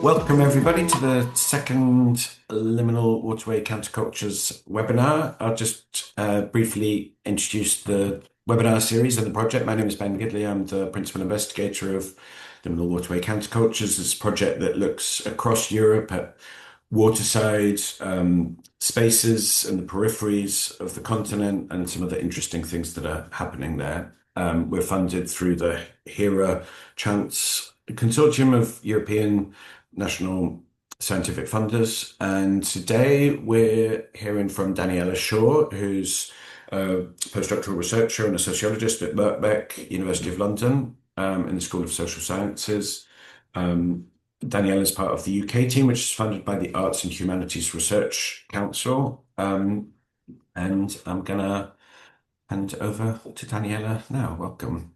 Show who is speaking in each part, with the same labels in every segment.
Speaker 1: Welcome everybody to the second Liminal Waterway Countercultures webinar. I'll just briefly introduce the webinar series and the project. My name is Ben Gidley. I'm the principal investigator of Liminal Waterway Countercultures. It's a project that looks across Europe at waterside spaces and the peripheries of the continent and some of the interesting things that are happening there. We're funded through the HERA Chance Consortium of European National Scientific Funders, and today we're hearing from Daniela Shaw, who's a postdoctoral researcher and a sociologist at Birkbeck, University of London, in the School of Social Sciences. Daniela is part of the UK team, which is funded by the Arts and Humanities Research Council, and I'm gonna hand over to Daniela now. Welcome.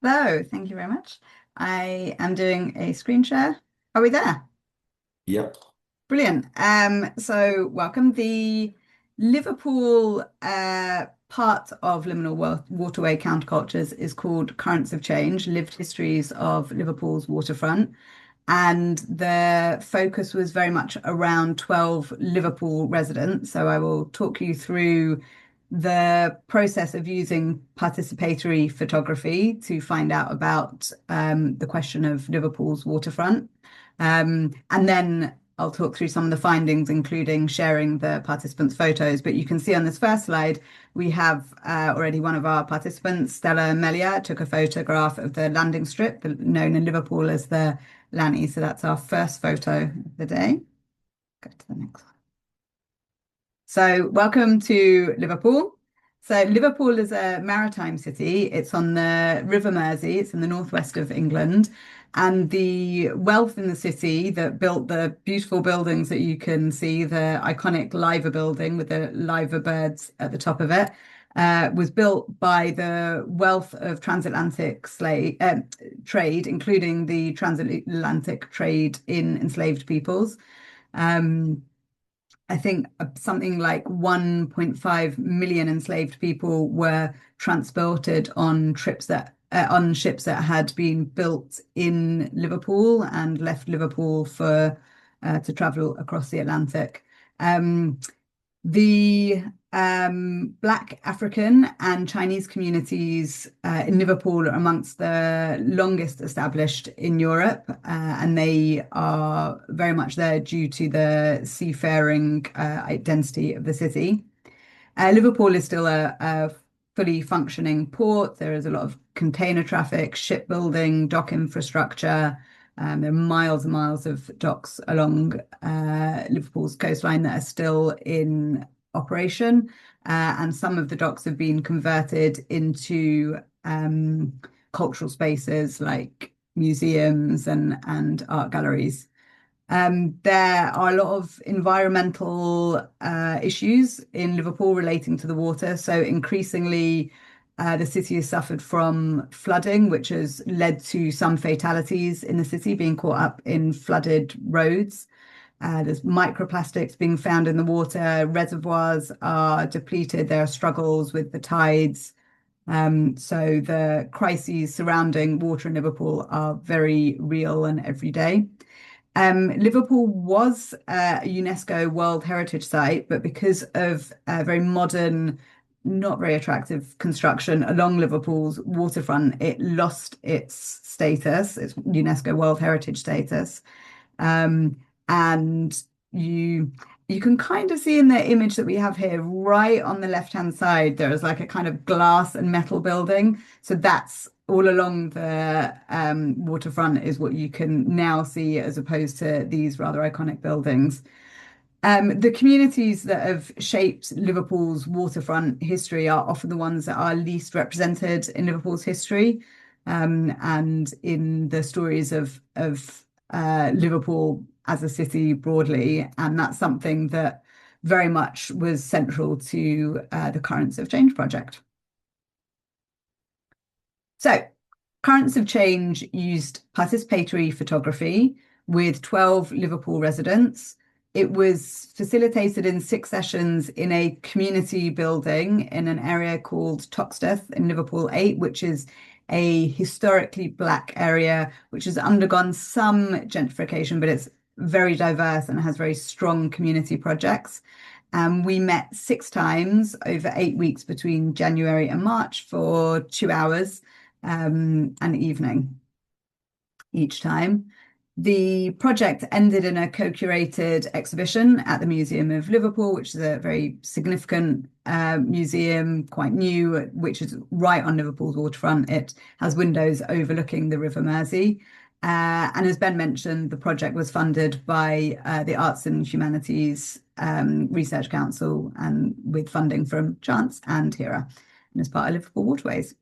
Speaker 2: Hello, thank you very much. I am doing a screen share. Are we there?
Speaker 1: Yep.
Speaker 2: Brilliant. So welcome. The Liverpool part of Liminal Waterway Countercultures is called Currents of Change, Lived Histories of Liverpool's Waterfront. And the focus was very much around 12 Liverpool residents. So I will talk you through the process of using participatory photography to find out about the question of Liverpool's waterfront. And then I'll talk through some of the findings, including sharing the participants' photos. But you can see on this first slide, we have already one of our participants, Stella Melia, took a photograph of the landing strip, known in Liverpool as the Lanny. So that's our first photo of the day. Go to the next one. So welcome to Liverpool. So Liverpool is a maritime city. It's on the River Mersey. It's in the northwest of England. And the wealth in the city that built the beautiful buildings that you can see, the iconic Liver building with the liver birds at the top of it, was built by the wealth of transatlantic trade, including the transatlantic trade in enslaved peoples. I think something like 1.5 million enslaved people were transported on ships that had been built in Liverpool and left Liverpool for to travel across the Atlantic. The Black, African and Chinese communities in Liverpool are amongst the longest established in Europe, and they are very much there due to the seafaring identity of the city. Liverpool is still a fully functioning port. There is a lot of container traffic, shipbuilding, dock infrastructure. There are miles and miles of docks along Liverpool's coastline that are still in operation, and some of the docks have been converted into cultural spaces like museums and art galleries. There are a lot of environmental issues in Liverpool relating to the water. So increasingly, the city has suffered from flooding, which has led to some fatalities in the city, being caught up in flooded roads. There's microplastics being found in the water. Reservoirs are depleted. There are struggles with the tides. So the crises surrounding water in Liverpool are very real and everyday. Liverpool was a UNESCO World Heritage Site, but because of very modern, not very attractive construction along Liverpool's waterfront, it lost its status, its UNESCO World Heritage status. And you can kind of see in the image that we have here, right on the left-hand side, there is like a kind of glass and metal building. So that's all along the waterfront is what you can now see, as opposed to these rather iconic buildings. The communities that have shaped Liverpool's waterfront history are often the ones that are least represented in Liverpool's history, and in the stories of Liverpool as a city broadly. And that's something that very much was central to the Currents of Change project. So Currents of Change used participatory photography with 12 Liverpool residents. It was facilitated in 6 sessions in a community building in an area called Toxteth in Liverpool 8, which is a historically Black area, which has undergone some gentrification, but it's very diverse and has very strong community projects. We met 6 times over 8 weeks between January and March for 2 hours an evening each time. The project ended in a co-curated exhibition at the Museum of Liverpool, which is a very significant museum, quite new, which is right on Liverpool's waterfront. It has windows overlooking the River Mersey. And as Ben mentioned, the project was funded by the Arts and Humanities Research Council and with funding from Chance and HERA, and as part of Liverpool Waterways.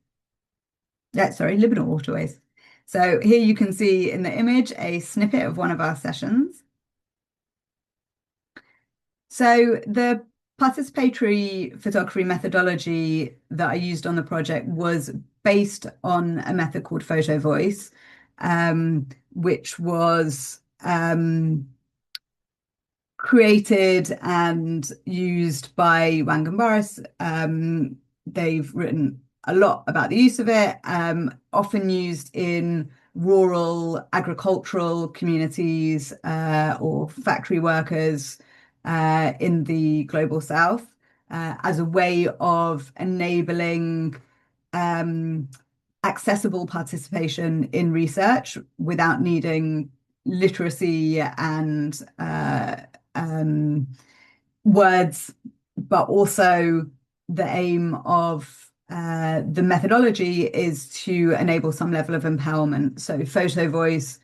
Speaker 2: Sorry, Liminal Waterways. So here you can see in the image a snippet of one of our sessions. So the participatory photography methodology that I used on the project was based on a method called photo voice, which was created and used by Wangan Boris. They've written a lot about the use of it, often used in rural agricultural communities or factory workers in the global south as a way of enabling accessible participation in research without needing literacy and words, but also the aim of the methodology is to enable some level of empowerment. So photo voice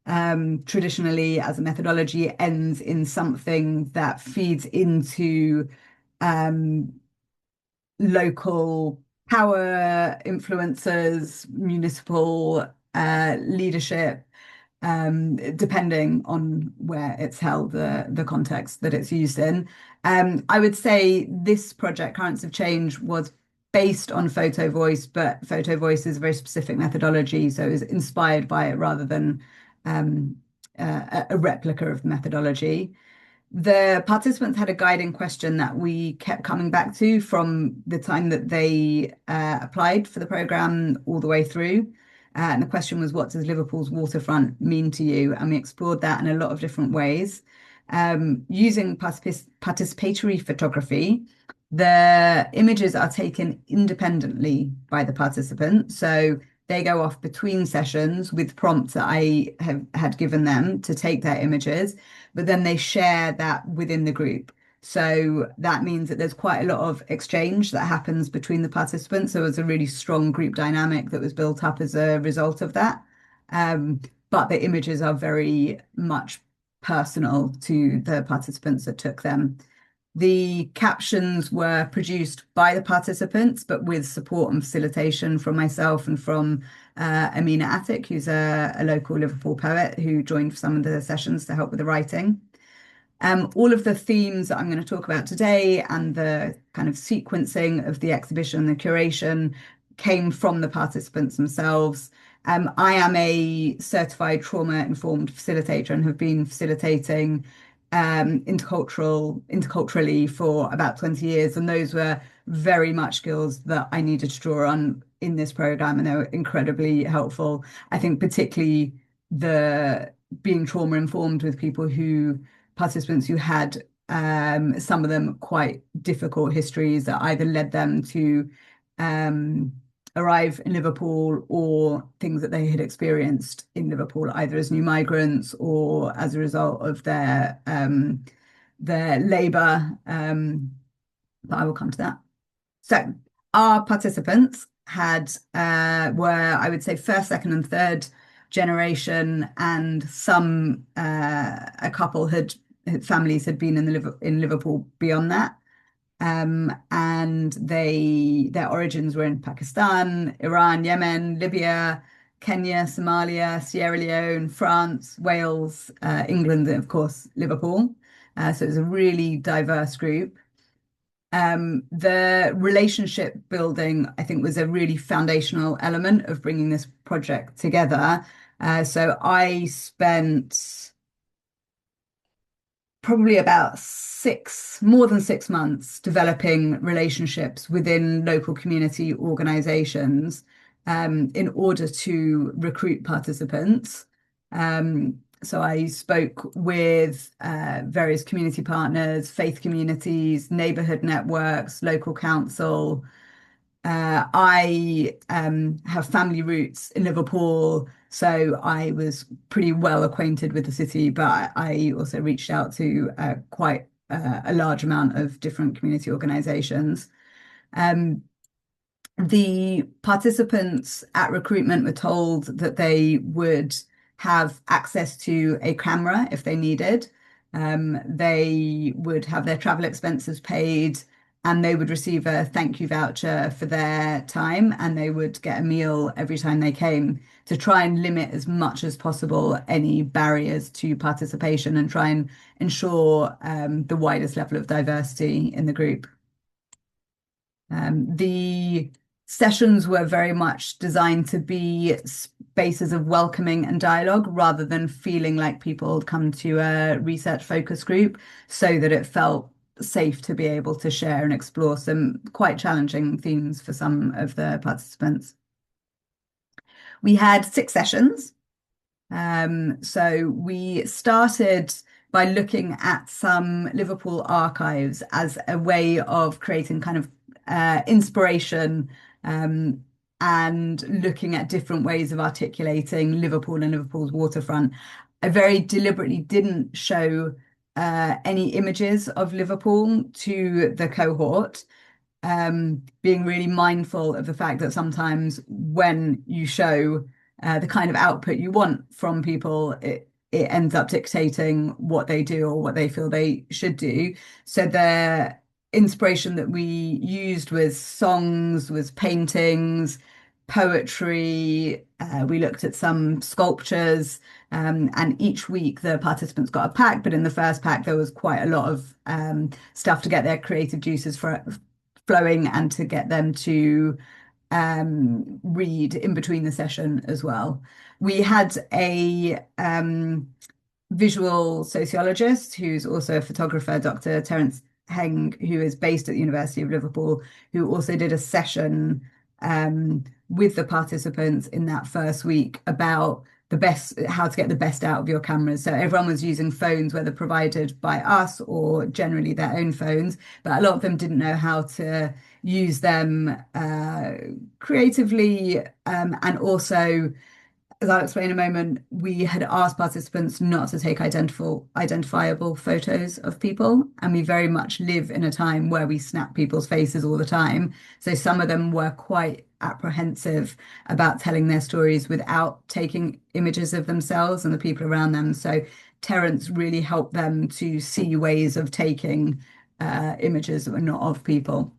Speaker 2: traditionally as a methodology ends in something that feeds into local power influencers, municipal leadership, depending on where it's held, the context that it's used in. I would say this project, Currents of Change, was based on photo voice, but photo voice is a very specific methodology, so it was inspired by it rather than a replica of the methodology. The participants had a guiding question that we kept coming back to from the time that they applied for the programme all the way through. And the question was, what does Liverpool's waterfront mean to you? And we explored that in a lot of different ways. Using participatory photography, the images are taken independently by the participants. So they go off between sessions with prompts that I had given them to take their images, but then they share that within the group. So that means that there's quite a lot of exchange that happens between the participants. So it was a really strong group dynamic that was built up as a result of that. But the images are very much personal to the participants that took them. The captions were produced by the participants, but with support and facilitation from myself and from Amina Attic, who's a local Liverpool poet who joined for some of the sessions to help with the writing. All of the themes that I'm going to talk about today and the kind of sequencing of the exhibition, the curation, came from the participants themselves. I am a certified trauma-informed facilitator and have been facilitating interculturally for about 20 years, and those were very much skills that I needed to draw on in this program, and they were incredibly helpful. I think particularly the being trauma informed with participants who had some of them quite difficult histories that either led them to arrive in Liverpool or things that they had experienced in Liverpool, either as new migrants or as a result of their labour. But I will come to that. So our participants were, I would say, first, second, and third generation, and a couple families had been in Liverpool beyond that. And their origins were in Pakistan, Iran, Yemen, Libya, Kenya, Somalia, Sierra Leone, France, Wales, England, and of course, Liverpool. So it was a really diverse group. The relationship building, I think, was a really foundational element of bringing this project together. So I spent probably about more than 6 months developing relationships within local community organizations in order to recruit participants. So I spoke with various community partners, faith communities, neighborhood networks, local council. I have family roots in Liverpool, so I was pretty well acquainted with the city, but I also reached out to quite a large amount of different community organizations. Um, the participants at recruitment were told that they would have access to a camera if they needed. They would have their travel expenses paid, and they would receive a thank you voucher for their time, and they would get a meal every time they came to try and limit as much as possible any barriers to participation and try and ensure the widest level of diversity in the group. The sessions were very much designed to be spaces of welcoming and dialogue rather than feeling like people had come to a research focus group, so that it felt safe to be able to share and explore some quite challenging themes for some of the participants. We had 6 sessions. So we started by looking at some Liverpool archives as a way of creating kind of inspiration, and looking at different ways of articulating Liverpool and Liverpool's waterfront. I very deliberately didn't show any images of Liverpool to the cohort, being really mindful of the fact that sometimes when you show the kind of output you want from people, it ends up dictating what they do or what they feel they should do. So the inspiration that we used was songs, was paintings, poetry. We looked at some sculptures, and each week the participants got a pack, but in the first pack there was quite a lot of stuff to get their creative juices flowing and to get them to read in between the session as well. We had a visual sociologist who's also a photographer, Dr. Terence Heng, who is based at the University of Liverpool, who also did a session with the participants in that first week about how to get the best out of your cameras. So everyone was using phones, whether provided by us or generally their own phones, but a lot of them didn't know how to use them creatively, and also, as I'll explain in a moment, we had asked participants not to take identifiable photos of people, and we very much live in a time where we snap people's faces all the time. So some of them were quite apprehensive about telling their stories without taking images of themselves and the people around them. So Terence really helped them to see ways of taking images that were not of people.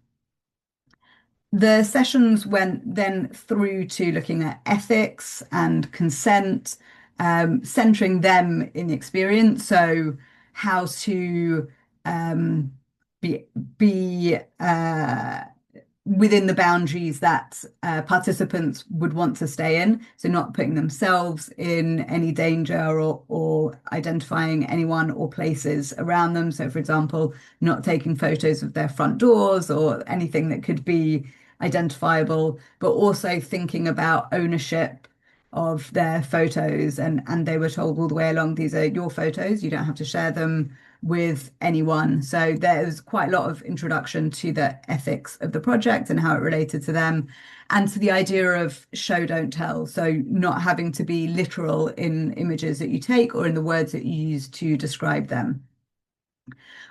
Speaker 2: The sessions went then through to looking at ethics and consent, centering them in the experience. So how to be within the boundaries that participants would want to stay in. So not putting themselves in any danger or identifying anyone or places around them. So for example, not taking photos of their front doors or anything that could be identifiable, but also thinking about ownership of their photos. And they were told all the way along, these are your photos, you don't have to share them with anyone. So there's quite a lot of introduction to the ethics of the project and how it related to them, and to the idea of show, don't tell. So not having to be literal in images that you take or in the words that you use to describe them.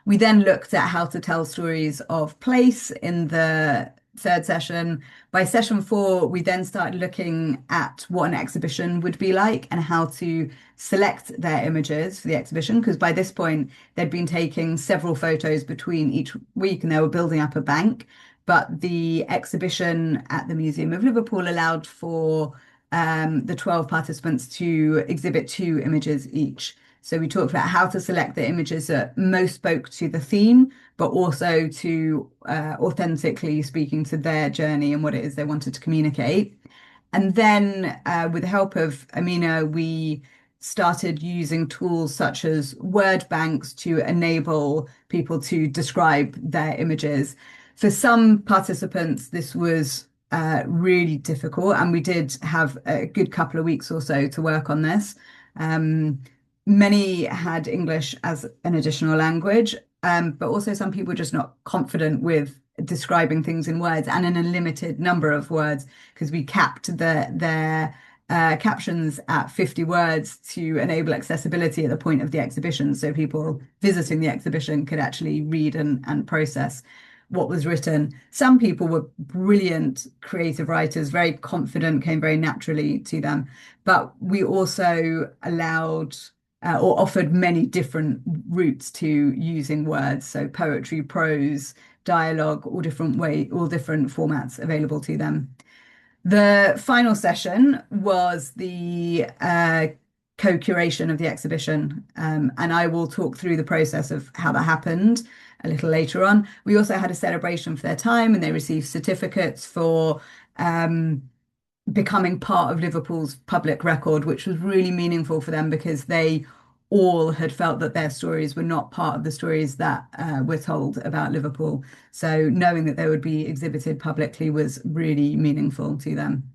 Speaker 2: We then looked at how to tell stories of place in the third session. By session 4, we then started looking at what an exhibition would be like and how to select their images for the exhibition, because by this point they'd been taking several photos between each week and they were building up a bank. But the exhibition at the Museum of Liverpool allowed for the 12 participants to exhibit 2 images each. So we talked about how to select the images that most spoke to the theme, but also to authentically speaking to their journey and what it is they wanted to communicate. And then with the help of Amina, we started using tools such as word banks to enable people to describe their images. For some participants, this was really difficult, and we did have a good couple of weeks or so to work on this. Um, Many had English as an additional language, but also some people were just not confident with describing things in words and in a limited number of words because we capped their captions at 50 words to enable accessibility at the point of the exhibition, so people visiting the exhibition could actually read and process what was written. Some people were brilliant creative writers, very confident, came very naturally to them. But we also allowed or offered many different routes to using words. So poetry, prose, dialogue, all different formats available to them. The final session was the co-curation of the exhibition, and I will talk through the process of how that happened a little later on. We also had a celebration for their time, and they received certificates for becoming part of Liverpool's public record, which was really meaningful for them because they all had felt that their stories were not part of the stories that were told about Liverpool. So knowing that they would be exhibited publicly was really meaningful to them.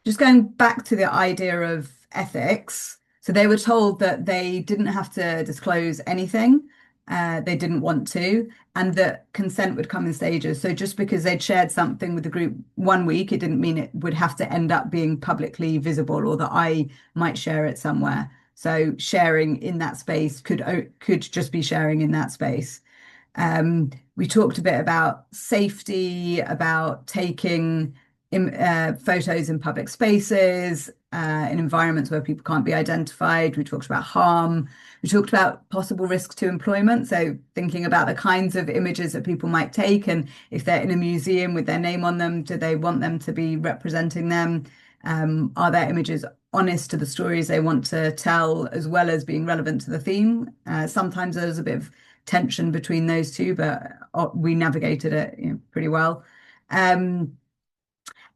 Speaker 2: Just going back to the idea of ethics. So they were told that they didn't have to disclose anything. They didn't want to, and that consent would come in stages. So just because they'd shared something with the group one week, it didn't mean it would have to end up being publicly visible or that I might share it somewhere. So sharing in that space could just be sharing in that space. We talked a bit about safety, about taking photos in public spaces, in environments where people can't be identified. We talked about harm. We talked about possible risks to employment. So thinking about the kinds of images that people might take, and if they're in a museum with their name on them, do they want them to be representing them? Are their images honest to the stories they want to tell, as well as being relevant to the theme? Sometimes there's a bit of tension between those two, but we navigated it, pretty well.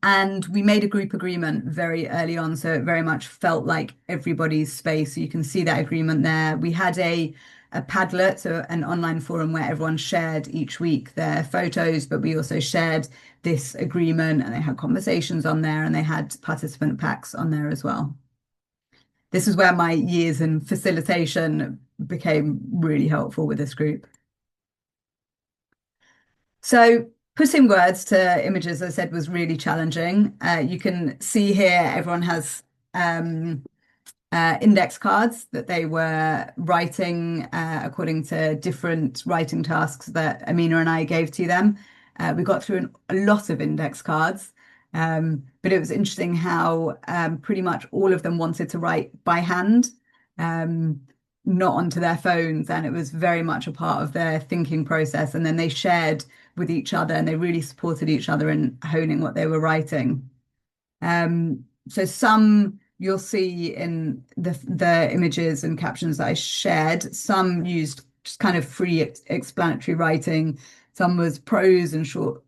Speaker 2: And we made a group agreement very early on, so it very much felt like everybody's space. So you can see that agreement there. We had a Padlet, so an online forum where everyone shared each week their photos, but we also shared this agreement, and they had conversations on there, and they had participant packs on there as well. This is where my years in facilitation became really helpful with this group. So putting words to images, as I said, was really challenging. You can see here everyone has index cards that they were writing according to different writing tasks that Amina and I gave to them. We got through a lot of index cards, but it was interesting how pretty much all of them wanted to write by hand, not onto their phones, and it was very much a part of their thinking process. And then they shared with each other, and they really supported each other in honing what they were writing. So some you'll see in the images and captions that I shared, some used just kind of free explanatory writing. Some was prose and short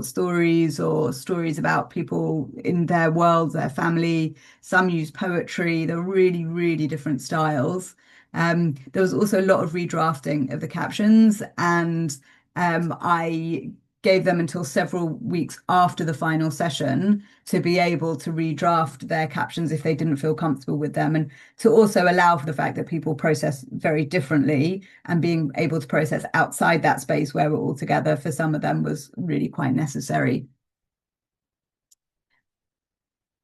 Speaker 2: stories or stories about people in their world, their family. Some used poetry. There were really, really different styles. There was also a lot of redrafting of the captions, and I gave them until several weeks after the final session to be able to redraft their captions if they didn't feel comfortable with them, and to also allow for the fact that people process very differently, and being able to process outside that space where we're all together for some of them was really quite necessary.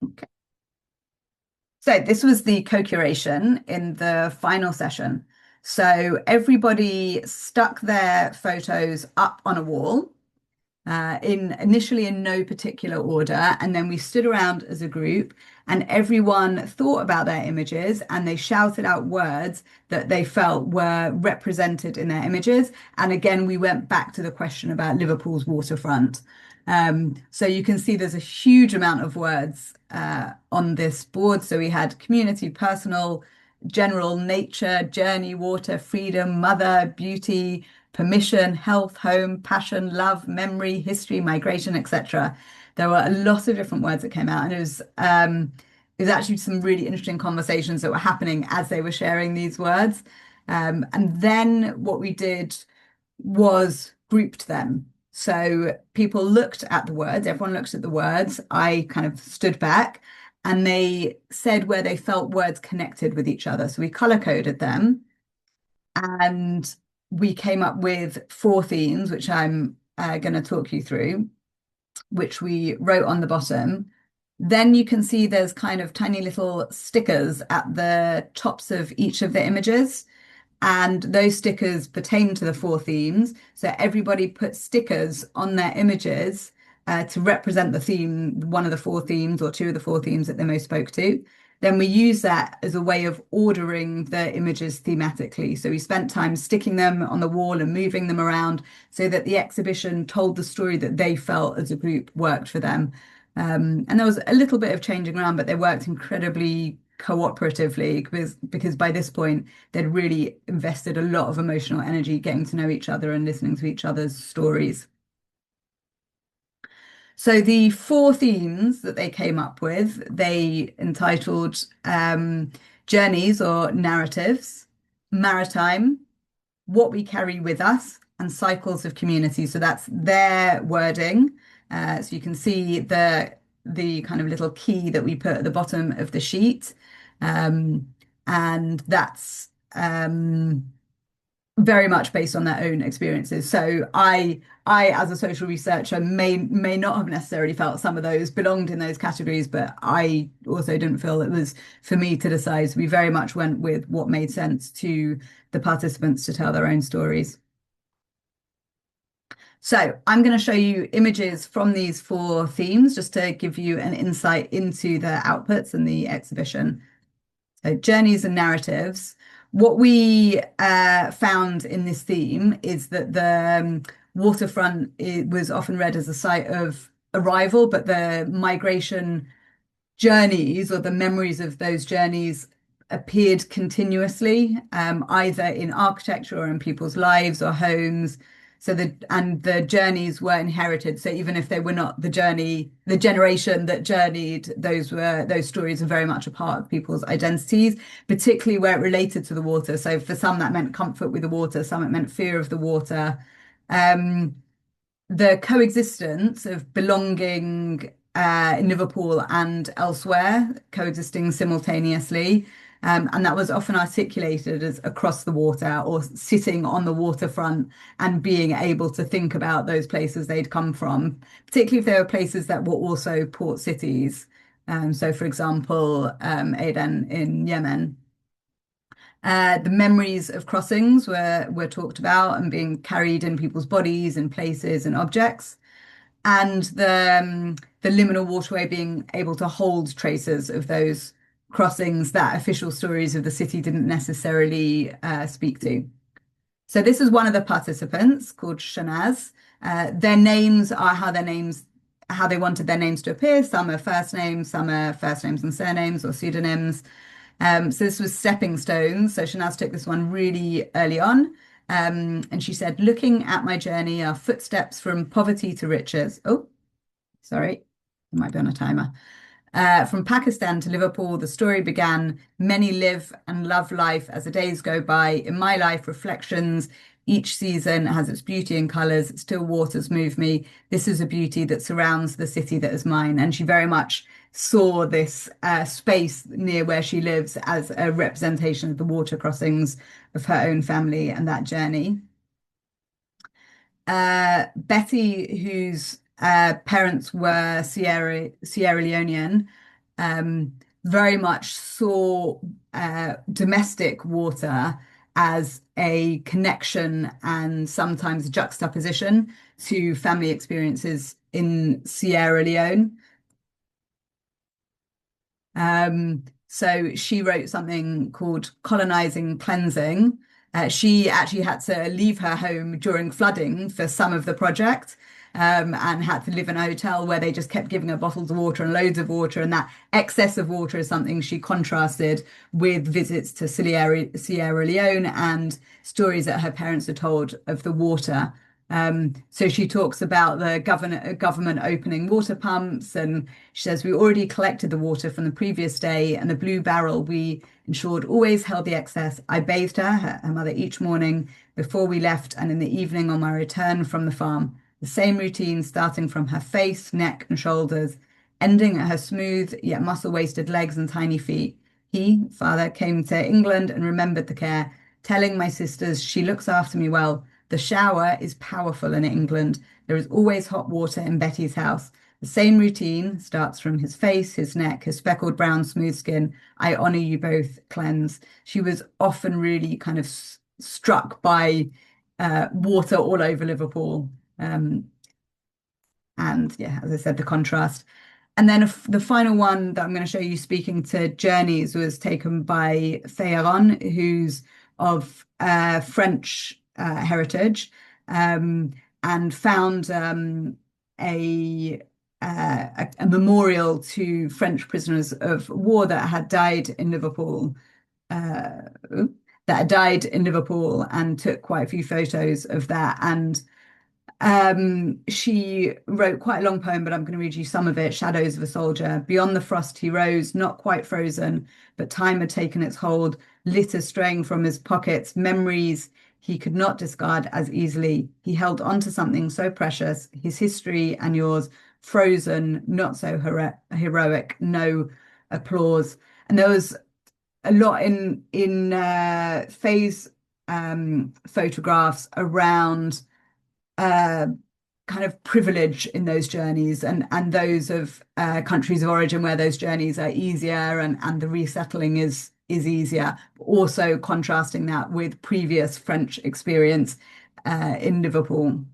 Speaker 2: Okay. So this was the co-curation in the final session. So everybody stuck their photos up on a wall, initially in no particular order, and then we stood around as a group, and everyone thought about their images, and they shouted out words that they felt were represented in their images. And again, we went back to the question about Liverpool's waterfront. So you can see there's a huge amount of words on this board. So we had community, personal, general, nature, journey, water, freedom, mother, beauty, permission, health, home, passion, love, memory, history, migration, etc. There were a lot of different words that came out, and it was actually some really interesting conversations that were happening as they were sharing these words. And then what we did was grouped them. So people looked at the words, everyone looked at the words. I kind of stood back and they said where they felt words connected with each other. So we color coded them and we came up with four themes, which I'm going to talk you through, which we wrote on the bottom. Then you can see there's kind of tiny little stickers at the tops of each of the images. And those stickers pertain to the four themes. So everybody put stickers on their images to represent the theme, one of the four themes or two of the four themes that they most spoke to. Then we use that as a way of ordering the images thematically. So we spent time sticking them on the wall and moving them around so that the exhibition told the story that they felt as a group worked for them. And there was a little bit of changing around, but they worked incredibly cooperatively because by this point they'd really invested a lot of emotional energy getting to know each other and listening to each other's stories. So the four themes that they came up with, they entitled Journeys or Narratives, Maritime, What We Carry With Us, and Cycles of Community. So that's their wording. So you can see the kind of little key that we put at the bottom of the sheet. And that's very much based on their own experiences. So I as a social researcher may not have necessarily felt some of those belonged in those categories, but I also didn't feel it was for me to decide. So we very much went with what made sense to the participants to tell their own stories. So I'm going to show you images from these four themes just to give you an insight into the outputs and the exhibition. So journeys and narratives. What we found in this theme is that the waterfront was often read as a site of arrival, but the migration journeys or the memories of those journeys appeared continuously, either in architecture or in people's lives or homes. So the journeys were inherited. So even if they were not the generation that journeyed, those stories are very much a part of people's identities, particularly where it related to the water. So for some that meant comfort with the water, some it meant fear of the water. The coexistence of belonging in Liverpool and elsewhere, coexisting simultaneously. And that was often articulated as across the water or sitting on the waterfront and being able to think about those places they'd come from, particularly if they were places that were also port cities. So, for example, Aden in Yemen. The memories of crossings were talked about and being carried in people's bodies and places and objects, and the liminal waterway being able to hold traces of those crossings that official stories of the city didn't necessarily speak to. So this is one of the participants called Shanaz. Their names are how they wanted their names to appear. Some are first names, some are first names and surnames or pseudonyms. So this was stepping stones. So Shanaz took this one really early on. And she said, looking at my journey are footsteps from poverty to riches. Oh, sorry, it might be on a timer. From Pakistan to Liverpool, the story began. Many live and love life as the days go by. In my life, reflections. Each season has its beauty and colours. Still waters move me. This is a beauty that surrounds the city that is mine. And she very much saw this space near where she lives as a representation of the water crossings of her own family and that journey. Betty, whose parents were Sierra Leonean, very much saw domestic water as a connection and sometimes a juxtaposition to family experiences in Sierra Leone. So she wrote something called Colonizing Cleansing. She actually had to leave her home during flooding for some of the project, and had to live in a hotel where they just kept giving her bottles of water and loads of water. And that excess of water is something she contrasted with visits to Sierra Leone and stories that her parents had told of the water. So she talks about the government opening water pumps, and she says, we already collected the water from the previous day, and the blue barrel we ensured always held the excess. I bathed her mother, each morning before we left and in the evening on my return from the farm. The same routine starting from her face, neck, and shoulders, ending at her smooth yet muscle-wasted legs and tiny feet. He, father, came to England and remembered the care, telling my sisters she looks after me well. The shower is powerful in England. There is always hot water in Betty's house. The same routine starts from his face, his neck, his speckled brown smooth skin. I honor you both, cleanse. She was often really kind of struck by water all over Liverpool. And yeah, as I said, the contrast. And then the final one that I'm going to show you speaking to journeys was taken by Féaron, who's of French heritage, and found a, a memorial to French prisoners of war that had died in Liverpool. That had died in Liverpool, and took quite a few photos of that. And she wrote quite a long poem, but I'm going to read you some of it. Shadows of a Soldier. Beyond the frost he rose, not quite frozen, but time had taken its hold, litter straying from his pockets, memories he could not discard as easily. He held on to something so precious, his history and yours, frozen, not so heroic, no applause. And there was a lot in Faye's photographs around kind of privilege in those journeys, and those of countries of origin where those journeys are easier, and the resettling is easier. Also contrasting that with previous French experience in Liverpool,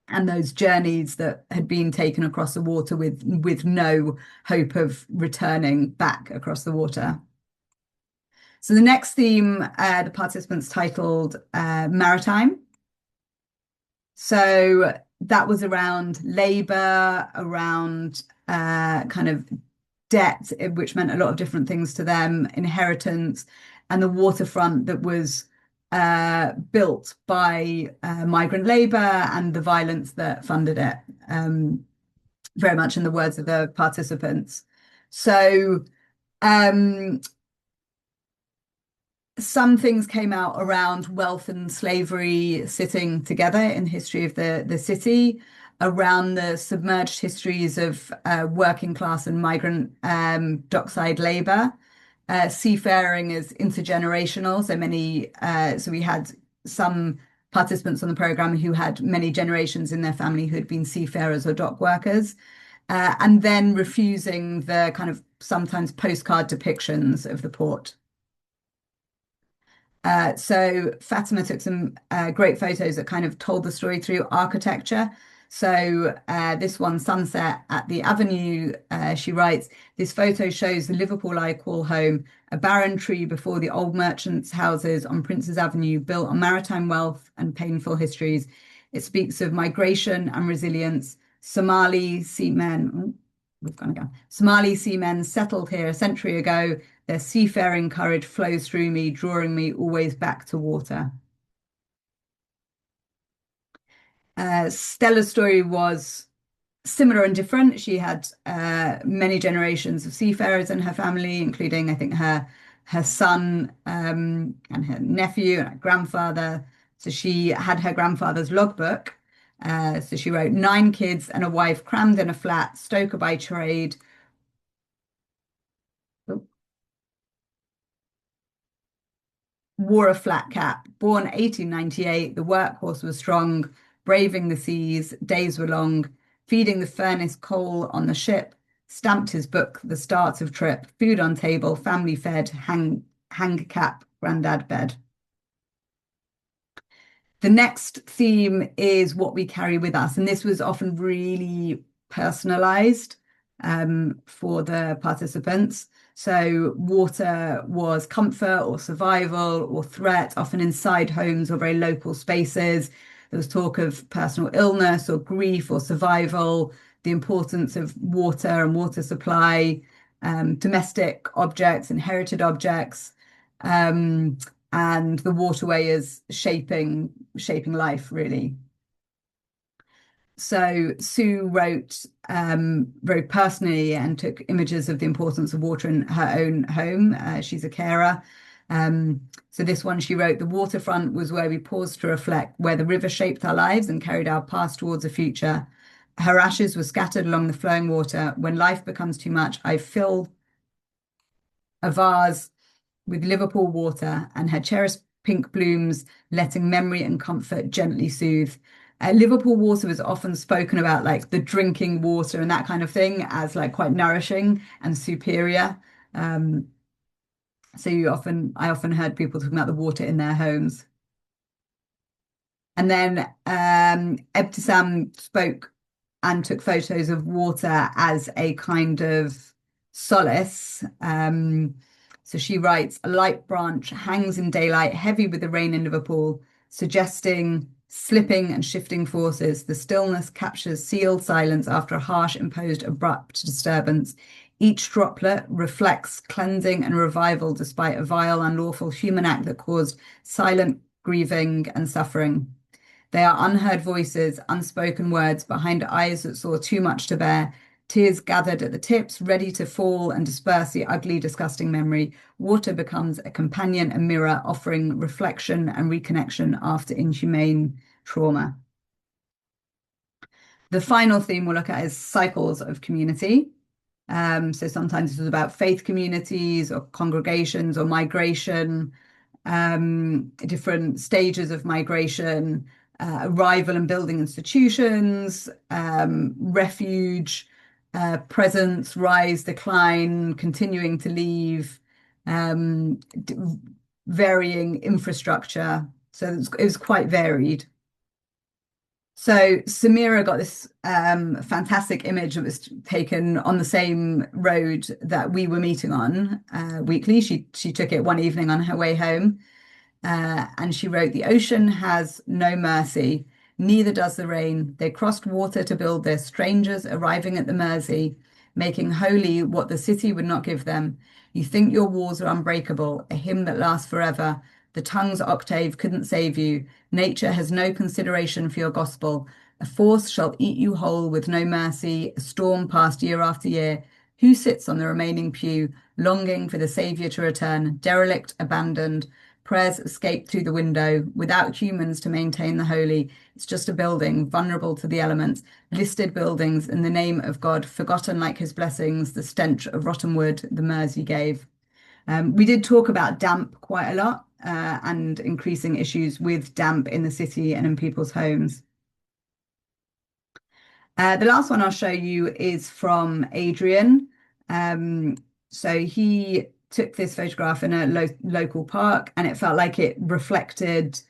Speaker 2: and those journeys that had been taken across the water with no hope of returning back across the water. So the next theme, the participants titled Maritime. So that was around labour, around kind of debt, which meant a lot of different things to them, inheritance, and the waterfront that was built by migrant labour and the violence that funded it, very much in the words of the participants. So some things came out around wealth and slavery sitting together in the history of the city, around the submerged histories of working class and migrant dockside labour. Seafaring is intergenerational, so we had some participants on the programme who had many generations in their family who had been seafarers or dock workers, and then refusing the kind of sometimes postcard depictions of the port. So Fatima took some great photos that kind of told the story through architecture. So this one, Sunset at the Avenue, she writes, this photo shows the Liverpool I call home, a barren tree before the old merchants' houses on Prince's Avenue, built on maritime wealth and painful histories. It speaks of migration and resilience. Somali seamen, we've gone again. Somali seamen settled here a century ago. Their seafaring courage flows through me, drawing me always back to water. Stella's story was similar and different. She had many generations of seafarers in her family, including, I think, her son and her nephew and her grandfather. So she had her grandfather's logbook. So she wrote 9 kids and a wife crammed in a flat, stoker by trade. Wore a flat cap. Born 1898, the workhorse was strong, braving the seas, days were long, feeding the furnace coal on the ship, stamped his book, the start of trip, food on table, family fed, hang cap, grandad bed. The next theme is what we carry with us, and this was often really personalized for the participants. So water was comfort or survival or threat, often inside homes or very local spaces. There was talk of personal illness or grief or survival, the importance of water and water supply, domestic objects, inherited objects, and the waterway is shaping life, really. So Sue wrote very personally and took images of the importance of water in her own home. She's a carer. So this one she wrote, the waterfront was where we paused to reflect, where the river shaped our lives and carried our past towards a future. Her ashes were scattered along the flowing water. When life becomes too much, I fill a vase with Liverpool water and her cherished pink blooms, letting memory and comfort gently soothe. Liverpool water was often spoken about like the drinking water and that kind of thing as like quite nourishing and superior. Um, I often heard people talking about the water in their homes. And then Ebtisam spoke and took photos of water as a kind of solace. So she writes, a light branch hangs in daylight, heavy with the rain in Liverpool, suggesting slipping and shifting forces. The stillness captures sealed silence after a harsh, imposed, abrupt disturbance. Each droplet reflects cleansing and revival despite a vile, unlawful human act that caused silent grieving and suffering. They are unheard voices, unspoken words behind eyes that saw too much to bear, tears gathered at the tips, ready to fall and disperse the ugly, disgusting memory. Water becomes a companion, a mirror, offering reflection and reconnection after inhumane trauma. The final theme we'll look at is cycles of community. So sometimes this is about faith communities or congregations or migration, different stages of migration, arrival and building institutions, refuge, presence, rise, decline, continuing to leave, varying infrastructure. So it was quite varied. So Samira got this fantastic image that was taken on the same road that we were meeting on weekly. She took it one evening on her way home, and she wrote, "The ocean has no mercy, neither does the rain. They crossed water to build this, strangers arriving at the Mersey, making holy what the city would not give them. You think your walls are unbreakable, a hymn that lasts forever. The tongue's octave couldn't save you. Nature has no consideration for your gospel. A force shall eat you whole with no mercy, a storm passed year after year. Who sits on the remaining pew, longing for the Saviour to return, derelict, abandoned? Prayers escape through the window, without humans to maintain the holy. It's just a building, vulnerable to the elements, listed buildings in the name of God, forgotten like his blessings, the stench of rotten wood the Mersey gave." We did talk about damp quite a lot and increasing issues with damp in the city and in people's homes. The last one I'll show you is from Adrian. So he took this photograph in a local park, and it felt like it reflected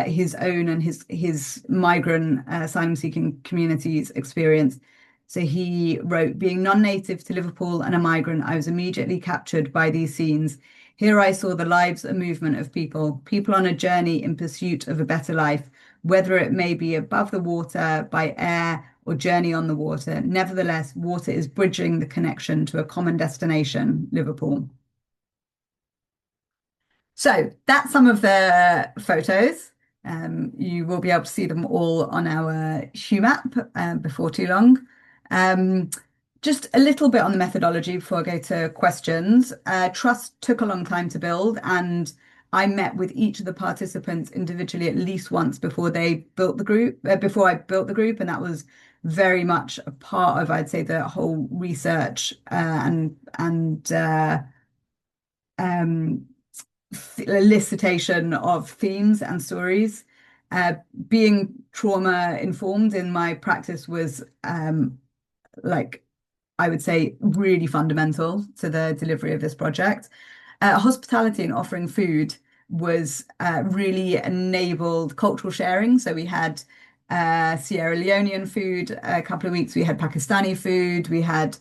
Speaker 2: his own and his migrant asylum-seeking community's experience. So he wrote, being non-native to Liverpool and a migrant, I was immediately captured by these scenes. Here I saw the lives and movement of people on a journey in pursuit of a better life, whether it may be above the water, by air, or journey on the water. Nevertheless, water is bridging the connection to a common destination, Liverpool. So that's some of the photos. You will be able to see them all on our Hue map before too long. Just a little bit on the methodology before I go to questions. Trust took a long time to build, and I met with each of the participants individually at least once before they built the group, before I built the group, and that was very much a part of, I'd say, the whole research and elicitation of themes and stories. Being trauma informed in my practice was like, I would say, really fundamental to the delivery of this project. Hospitality and offering food was really enabled cultural sharing. So we had Sierra Leonean food a couple of weeks. We had Pakistani food. We had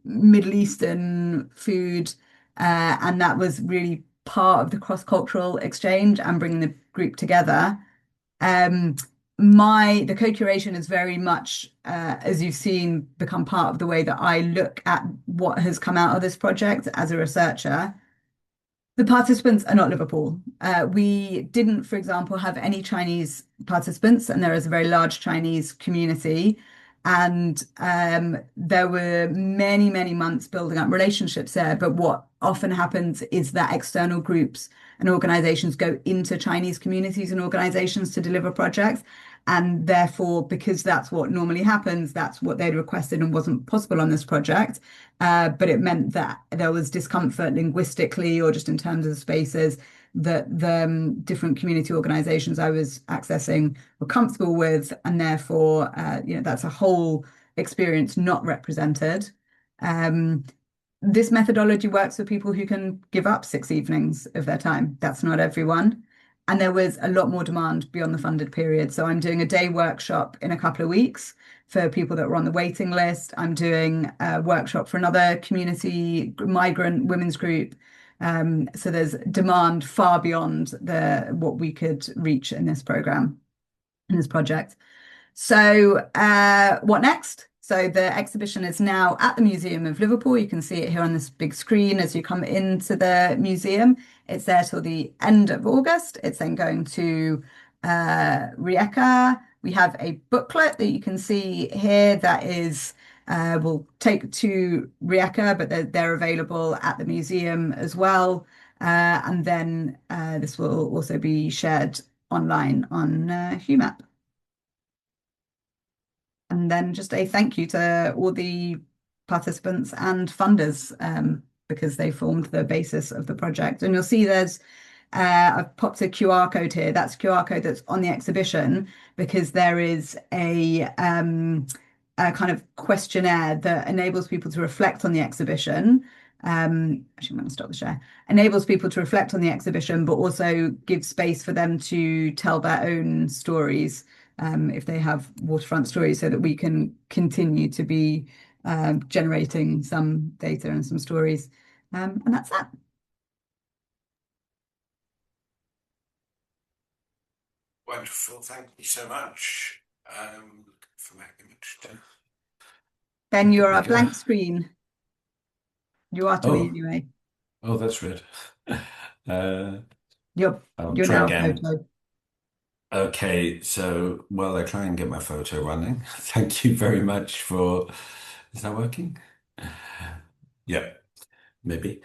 Speaker 2: Middle Eastern food. And that was really part of the cross-cultural exchange and bringing the group together. The co-curation is very much, as you've seen, become part of the way that I look at what has come out of this project as a researcher. The participants are not Liverpool. We didn't, for example, have any Chinese participants, and there is a very large Chinese community. And there were many, many months building up relationships there. But what often happens is that external groups and organizations go into Chinese communities and organizations to deliver projects. And therefore, because that's what normally happens, that's what they'd requested and wasn't possible on this project. But it meant that there was discomfort linguistically or just in terms of spaces that the different community organizations I was accessing were comfortable with, and therefore, that's a whole experience not represented. Um, this methodology works for people who can give up 6 evenings of their time. That's not everyone. And there was a lot more demand beyond the funded period. So I'm doing a day workshop in a couple of weeks for people that were on the waiting list. I'm doing a workshop for another community migrant women's group. So there's demand far beyond what we could reach in this program, in this project. So what next? So the exhibition is now at the Museum of Liverpool. You can see it here on this big screen as you come into the museum. It's there till the end of August. It's then going to Rijeka. We have a booklet that you can see here that is will take to Rijeka, but they're available at the museum as well. And then this will also be shared online on HUMAP. And then just a thank you to all the participants and funders because they formed the basis of the project. And you'll see I've popped a QR code here. That's a QR code that's on the exhibition because there is a kind of questionnaire that enables people to reflect on the exhibition. Actually, I'm going to stop the share. Enables people to reflect on the exhibition, but also gives space for them to tell their own stories if they have waterfront stories, so that we can continue to be generating some data and some stories. And that's that.
Speaker 1: Wonderful. Thank you so much. For my image to...
Speaker 2: Then you're
Speaker 1: There
Speaker 2: a
Speaker 1: we go.
Speaker 2: blank screen. You are to me
Speaker 1: Oh,
Speaker 2: anyway.
Speaker 1: oh, that's weird. Uh,
Speaker 2: You're
Speaker 1: I'll
Speaker 2: you're
Speaker 1: try
Speaker 2: now a
Speaker 1: again.
Speaker 2: photo.
Speaker 1: Okay, so while I try and get my photo running, thank you very much for... Is that working? Yeah, maybe.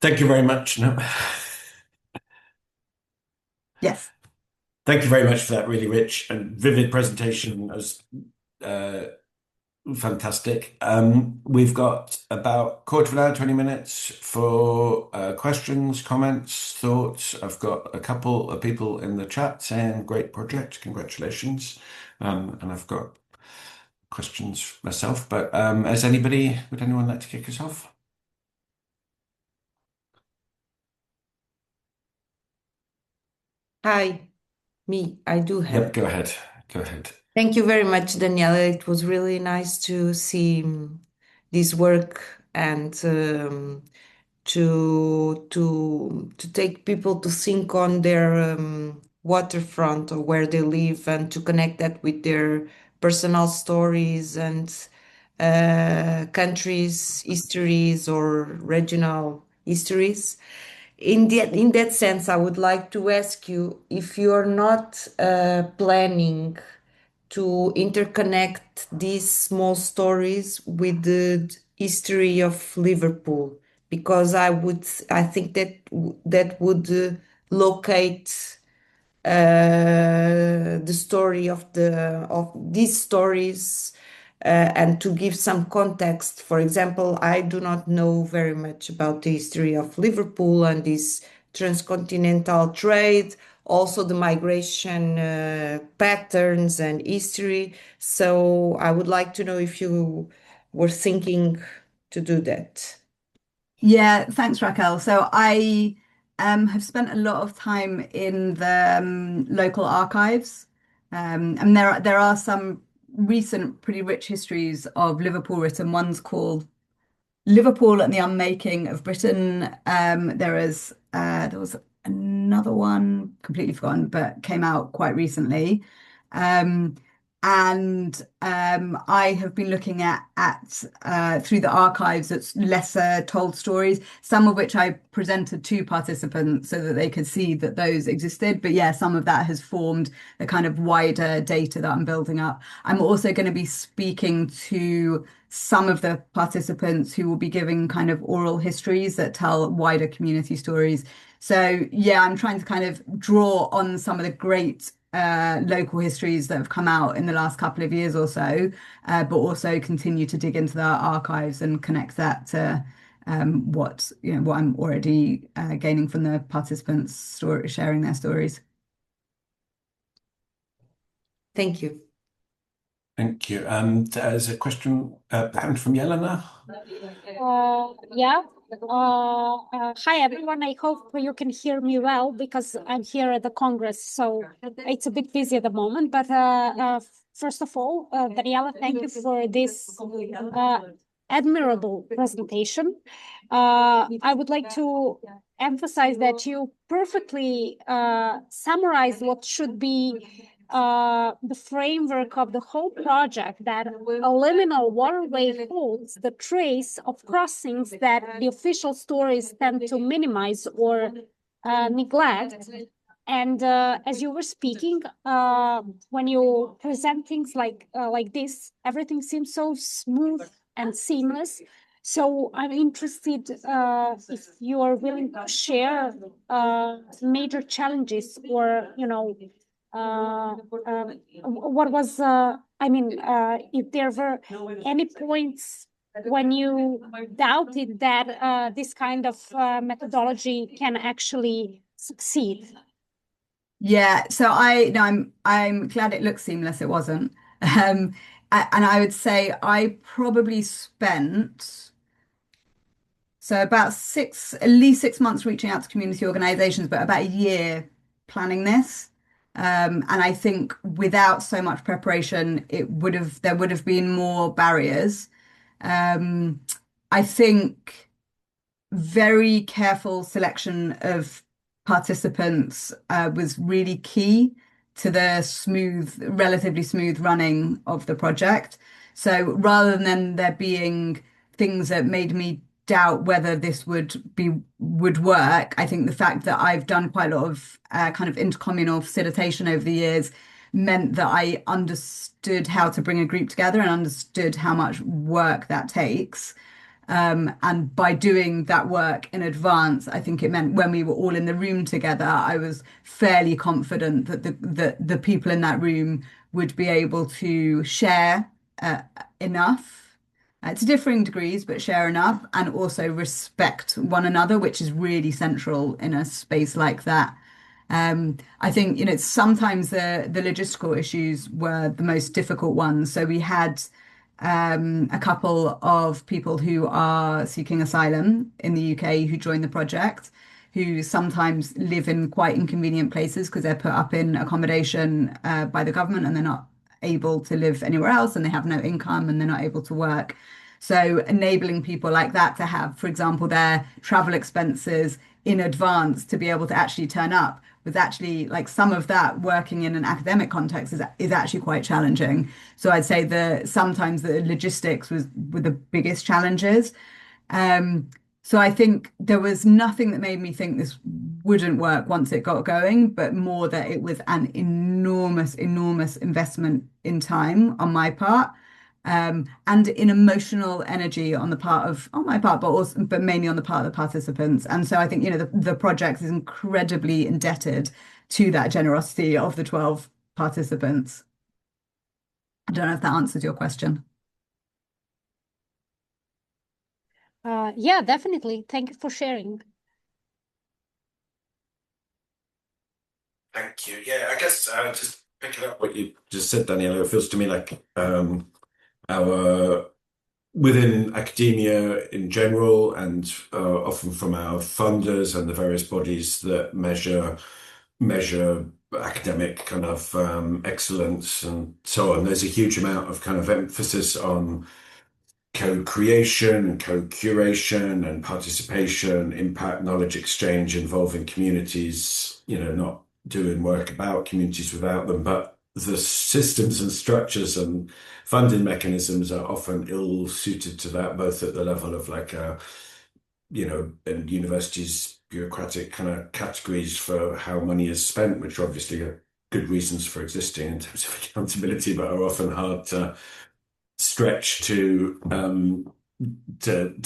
Speaker 1: Thank you very much. No.
Speaker 2: Yes.
Speaker 1: Thank you very much for that really rich and vivid presentation. It was uh, fantastic. We've got about quarter of an hour, 20 minutes for questions, comments, thoughts. I've got a couple of people in the chat saying, great project, congratulations. And I've got questions myself, but would anyone like to kick us off?
Speaker 3: Hi, me. I do
Speaker 1: Yep,
Speaker 3: have.
Speaker 1: go ahead. Go ahead.
Speaker 3: Thank you very much, Daniela. It was really nice to see this work and to take people to think on their waterfront or where they live and to connect that with their personal stories and countries' histories or regional histories. In that sense, I would like to ask you if you are not planning to interconnect these small stories with the history of Liverpool, because I think that would locate the story of these stories and to give some context. For example, I do not know very much about the history of Liverpool and this transcontinental trade, also the migration patterns and history. So I would like to know if you were thinking to do that.
Speaker 2: Yeah, thanks, Raquel. So I have spent a lot of time in the local archives. And there are some recent pretty rich histories of Liverpool written. One's called Liverpool and the Unmaking of Britain. There was another one, completely forgotten, but came out quite recently. Um, And I have been looking at through the archives at lesser told stories, some of which I presented to participants so that they could see that those existed. But yeah, some of that has formed the kind of wider data that I'm building up. I'm also going to be speaking to some of the participants who will be giving kind of oral histories that tell wider community stories. So yeah, I'm trying to kind of draw on some of the great local histories that have come out in the last couple of years or so, but also continue to dig into the archives and connect that to what I'm already gaining from the participants sharing their stories.
Speaker 3: Thank you.
Speaker 1: Thank you. There's a question perhaps from Jelena.
Speaker 4: Yeah. Hi, everyone. I hope you can hear me well because I'm here at the Congress, so it's a bit busy at the moment. But first of all, Daniela, thank you for this admirable presentation. I would like to emphasize that you perfectly summarized what should be the framework of the whole project, that a liminal waterway holds the trace of crossings that the official stories tend to minimize or neglect. And as you were speaking, when you present things like this, everything seems so smooth and seamless. So I'm interested if you are willing to share major challenges or, what was, if there were any points when you doubted that this kind of methodology can actually succeed.
Speaker 2: Yeah, so I'm glad it looks seamless. It wasn't. And I would say I probably spent about at least 6 months reaching out to community organizations, but about a year planning this. And I think without so much preparation, there would have been more barriers. I think very careful selection of participants was really key to the relatively smooth running of the project. So rather than there being things that made me doubt whether this would work, I think the fact that I've done quite a lot of kind of intercommunal facilitation over the years meant that I understood how to bring a group together and understood how much work that takes. And by doing that work in advance, I think it meant when we were all in the room together, I was fairly confident that the people in that room would be able to share enough to differing degrees, but share enough and also respect one another, which is really central in a space like that. I think, sometimes the logistical issues were the most difficult ones. So we had a couple of people who are seeking asylum in the UK who joined the project, who sometimes live in quite inconvenient places because they're put up in accommodation by the government and they're not able to live anywhere else and they have no income and they're not able to work. So enabling people like that to have, for example, their travel expenses in advance to be able to actually turn up was actually like some of that working in an academic context is actually quite challenging. So I'd say sometimes the logistics were the biggest challenges. So I think there was nothing that made me think this wouldn't work once it got going, but more that it was an enormous, enormous investment in time on my part. And in emotional energy on my part, but mainly on the part of the participants. And so I think, the project is incredibly indebted to that generosity of the 12 participants. I don't know if that answers your question.
Speaker 4: Yeah, definitely. Thank you for sharing.
Speaker 1: Thank you. Yeah, I guess just picking up what you just said, Daniela, it feels to me like our within academia in general, and often from our funders and the various bodies that measure academic kind of excellence and so on, there's a huge amount of kind of emphasis on co-creation and co-curation and participation, impact, knowledge exchange involving communities, not doing work about communities without them, but the systems and structures and funding mechanisms are often ill suited to that, both at the level of like in universities, bureaucratic kind of categories for how money is spent, which obviously are good reasons for existing in terms of accountability, but are often hard to stretch to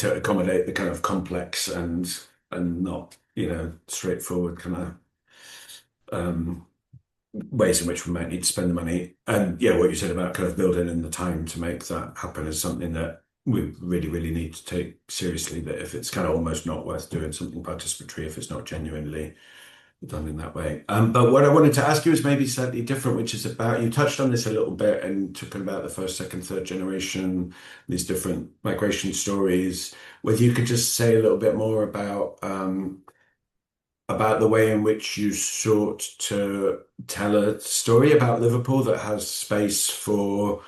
Speaker 1: accommodate the kind of complex and not straightforward kind of ways in which we might need to spend the money. And yeah, what you said about kind of building in the time to make that happen is something that we really, really need to take seriously, that if it's kind of almost not worth doing something participatory if it's not genuinely done in that way. But what I wanted to ask you is maybe slightly different, which is about, you touched on this a little bit and talking about the first, second, third generation, these different migration stories, whether you could just say a little bit more about the way in which you sought to tell a story about Liverpool that has space for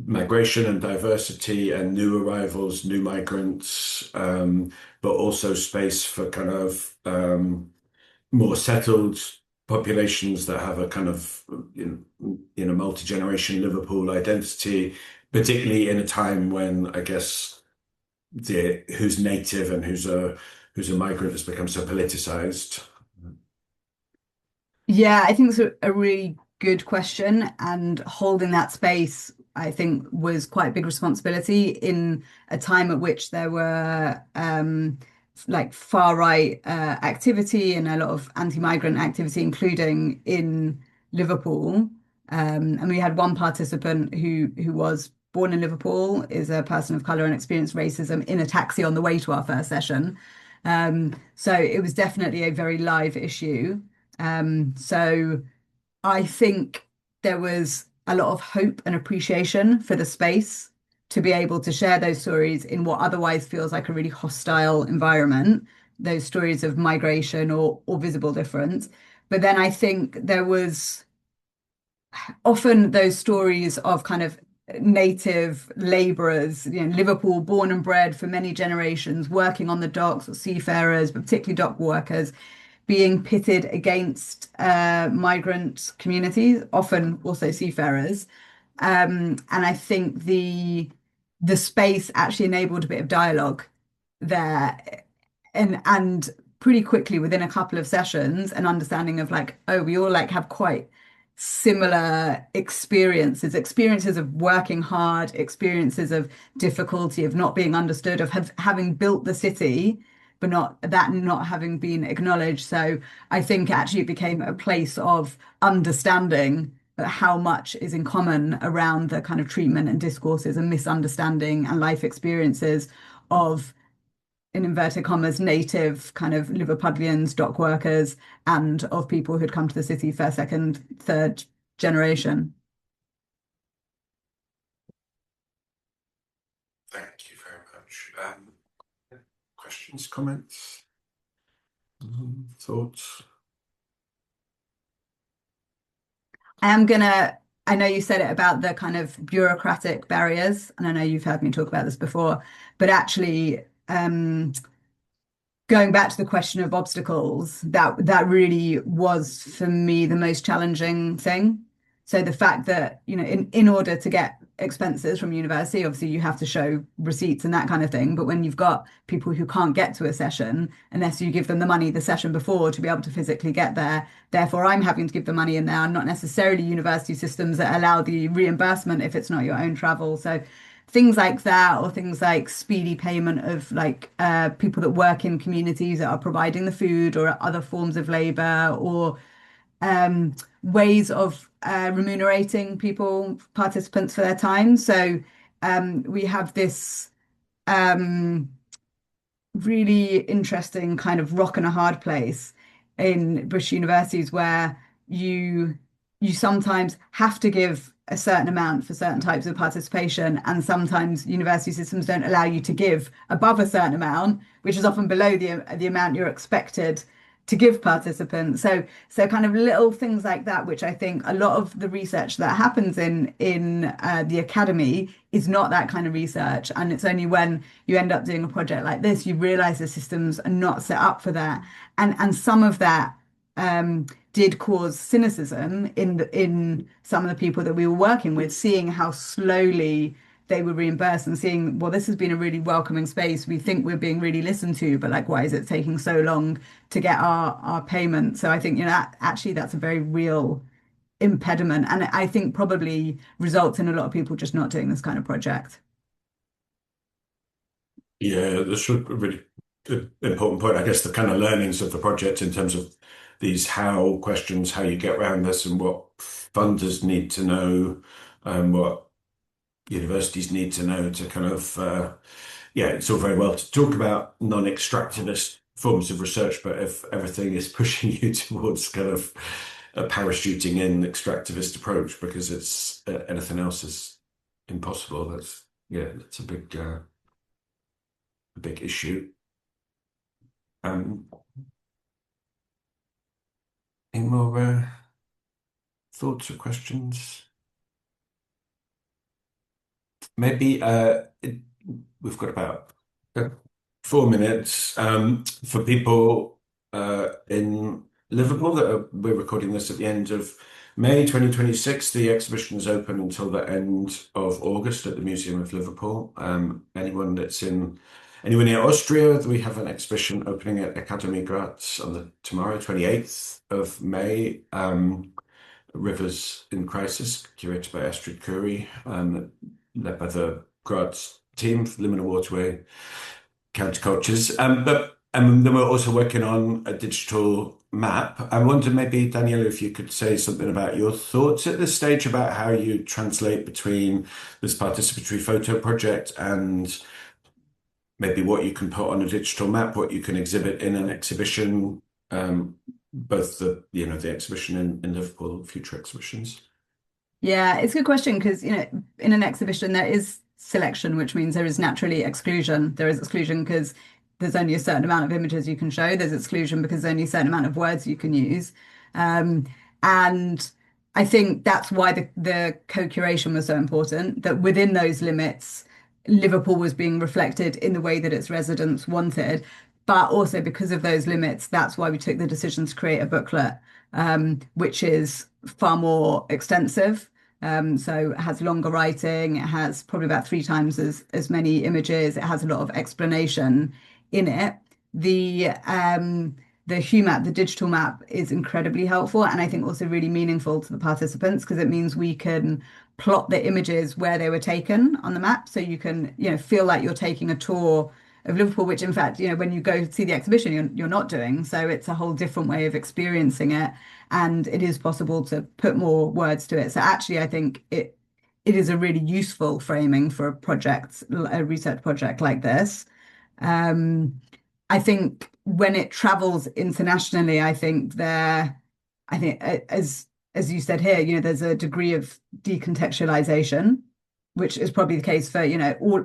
Speaker 1: migration and diversity and new arrivals, new migrants, but also space for kind of more settled populations that have a kind of multi-generation Liverpool identity, particularly in a time when I guess who's native and who's a migrant has become so politicized.
Speaker 2: Yeah, I think it's a really good question, and holding that space, I think, was quite a big responsibility in a time at which there were like far right activity and a lot of anti-migrant activity, including in Liverpool. And we had one participant who was born in Liverpool, is a person of color, and experienced racism in a taxi on the way to our first session. So it was definitely a very live issue. So I think there was a lot of hope and appreciation for the space to be able to share those stories in what otherwise feels like a really hostile environment, those stories of migration or visible difference. But then I think there was often those stories of kind of native laborers, Liverpool born and bred for many generations, working on the docks, or seafarers, but particularly dock workers, being pitted against migrant communities, often also seafarers. And I think the space actually enabled a bit of dialogue there, and pretty quickly within a couple of sessions, an understanding of like, oh, we all like have quite similar experiences of working hard, experiences of difficulty, of not being understood, of having built the city, but not having been acknowledged. So I think actually it became a place of understanding how much is in common around the kind of treatment and discourses and misunderstanding and life experiences of, in inverted commas, native kind of Liverpudlians, dock workers, and of people who'd come to the city first, second, third generation.
Speaker 1: Thank you very much. Questions, comments, thoughts?
Speaker 2: I know you said it about the kind of bureaucratic barriers, and I know you've heard me talk about this before, but actually, going back to the question of obstacles, that really was for me the most challenging thing. So the fact that, in order to get expenses from university, obviously you have to show receipts and that kind of thing. But when you've got people who can't get to a session unless you give them the money the session before to be able to physically get there, therefore I'm having to give the money in there, and not necessarily university systems that allow the reimbursement if it's not your own travel. So things like that, or things like speedy payment of like people that work in communities that are providing the food or other forms of labor, or ways of remunerating participants for their time. So we have this really interesting kind of rock and a hard place in British universities where you sometimes have to give a certain amount for certain types of participation, and sometimes university systems don't allow you to give above a certain amount, which is often below the amount you're expected to give participants. So kind of little things like that, which I think a lot of the research that happens in the academy is not that kind of research. And it's only when you end up doing a project like this, you realize the systems are not set up for that. And some of that did cause cynicism in some of the people that we were working with, seeing how slowly they were reimbursed and seeing, well, this has been a really welcoming space. We think we're being really listened to, but like, why is it taking so long to get our payment? So I think, actually that's a very real impediment. And I think probably results in a lot of people just not doing this kind of project.
Speaker 1: Yeah, that's a really important point. I guess the kind of learnings of the project in terms of these how questions, how you get around this, and what funders need to know, what universities need to know to kind of, yeah, it's all very well to talk about non-extractivist forms of research, but if everything is pushing you towards kind of a parachuting in extractivist approach because it's anything else is impossible, that's a big issue. Any more thoughts or questions? Maybe we've got about 4 minutes for people in Liverpool we're recording this at the end of May 2026. The exhibition is open until the end of August at the Museum of Liverpool. Anyone near Austria, we have an exhibition opening at Academy Graz on tomorrow, 28th of May. Rivers in Crisis, curated by Astrid Curie, led by the Graz team, Liminal Waterway Countercultures. But then we're also working on a digital map. I wonder maybe, Daniela, if you could say something about your thoughts at this stage about how you translate between this participatory photo project and maybe what you can put on a digital map, what you can exhibit in an exhibition, both the exhibition in Liverpool, future exhibitions.
Speaker 2: Yeah, it's a good question because, in an exhibition, there is selection, which means there is naturally exclusion. There is exclusion because there's only a certain amount of images you can show. There's exclusion because there's only a certain amount of words you can use. And I think that's why the co-curation was so important, that within those limits, Liverpool was being reflected in the way that its residents wanted. But also because of those limits, that's why we took the decision to create a booklet, which is far more extensive. So it has longer writing, it has probably about 3 times as many images, it has a lot of explanation in it. The Hue map, the digital map, is incredibly helpful and I think also really meaningful to the participants because it means we can plot the images where they were taken on the map. So you can, feel like you're taking a tour of Liverpool, which in fact, when you go see the exhibition, you're not doing. So it's a whole different way of experiencing it. And it is possible to put more words to it. So actually, I think it is a really useful framing for a research project like this. I think when it travels internationally, I think as you said here, there's a degree of decontextualization, which is probably the case for,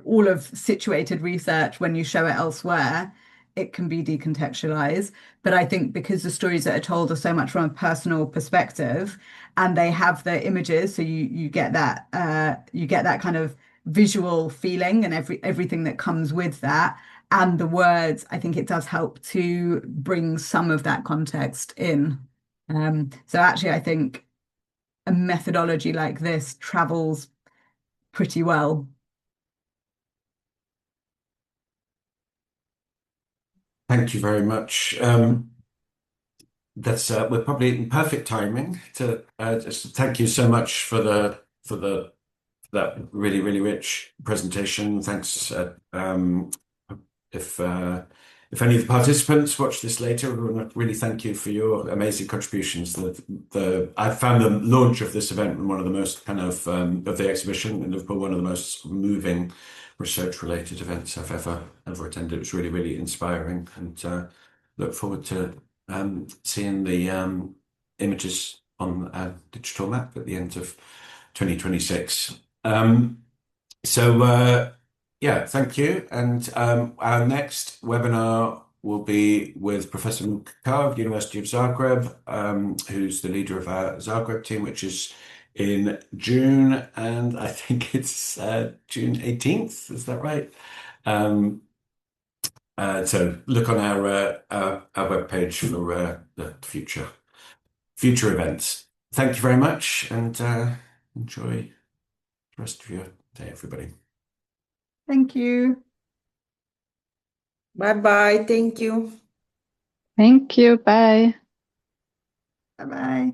Speaker 2: all of situated research. When you show it elsewhere, it can be decontextualized. But I think because the stories that are told are so much from a personal perspective and they have the images, so you get that kind of visual feeling and everything that comes with that. And the words, I think it does help to bring some of that context in. So actually, I think a methodology like this travels pretty well.
Speaker 1: Thank you very much. That's we're probably in perfect timing to just thank you so much for that really rich presentation. Thanks. If any of the participants watch this later, we want to really thank you for your amazing contributions. I found the launch of this event one of the most kind of the exhibition in Liverpool, one of the most moving research-related events I've ever attended. It was really inspiring, and look forward to seeing the images on a digital map at the end of 2026. Yeah, thank you. And our next webinar will be with Professor Mukar of the University of Zagreb, who's the leader of our Zagreb team, which is in June, and I think it's June 18th. Is that right? So look on our webpage for the future future events. Thank you very much, and enjoy the rest of your day, everybody.
Speaker 2: Thank you.
Speaker 3: Bye-bye. Thank you.
Speaker 5: Thank you. Bye.
Speaker 2: Bye-bye.